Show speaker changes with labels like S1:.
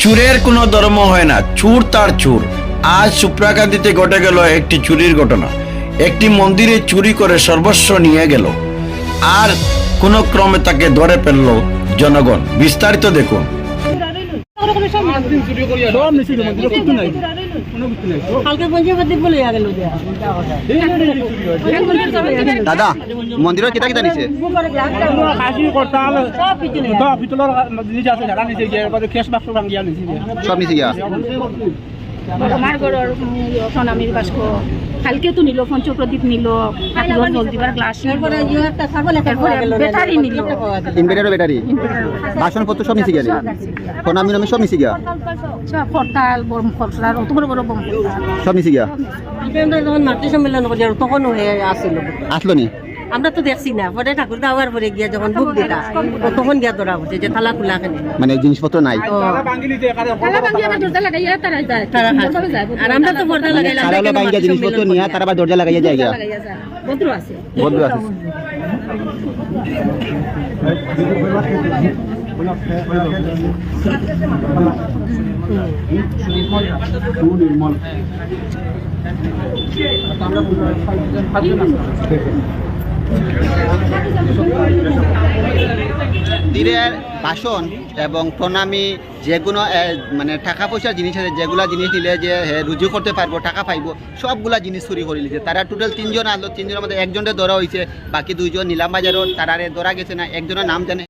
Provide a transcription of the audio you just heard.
S1: চুরের কোনো ধর্ম হয় না, চুর তার চুর। আজ সুপ্রাকান্দিতে ঘটে গেল একটি চুরির ঘটনা। একটি মন্দিরে চুরি করে সর্বস্ব নিয়ে গেল, আর কোনো ক্রমে তাকে ধরে ফেলল জনগণ। বিস্তারিত দেখুন।
S2: দাদা মন্দিরের কিতা কিতা নিছে? সব নিছে গিয়া
S3: আমার ঘরের সোনামির বাস্ক কালকে তো নিল, পঞ্চপ্রদীপ নিল, জল দিবার গ্লাস, ব্যাটারি নিল,
S2: ইনভার্টার ব্যাটারি বাসনপত্র সব নিছে গিয়া প্রণামী নামে সব নিছে গিয়া
S3: ফরতাল বম ফসলার অত বড় বড় বম
S2: সব নিছে গিয়া
S4: যখন মাতৃ সম্মেলন করি আর তখন আসছিল
S2: আসলো নি?
S4: আমরা তো দেখছি না, পরে ঠাকুর দাওয়ার পরে গিয়া যখন বুক দিতা তখন গিয়া ধরা পড়ছে যে তালা খোলা খানে
S2: মানে জিনিসপত্র নাই।
S3: দরজা লাগাইয়া তারা যায়,
S4: তারা আর আমরা তো পর্দা লাগাইলাম
S2: তারা হলো বাইঙ্গা জিনিসপত্র নিয়ে তারা আবার দরজা লাগাইয়া যায় গিয়া
S3: বদ্র আছে।
S2: বন্ধু আছে দিনের বাসন এবং প্রণামী যেগুলো মানে টাকা পয়সার জিনিস আছে, যেগুলা জিনিস নিলে যে রুজু করতে পারবো, টাকা পাইবো, সবগুলা জিনিস চুরি করে নিয়েছে তারা। টোটাল 3 জন আসলো, 3 জনের মধ্যে একজনের ধরা হয়েছে, বাকি 2 জন নিলাম বাজারও তারারে ধরা গেছে না, একজনের নাম জানে।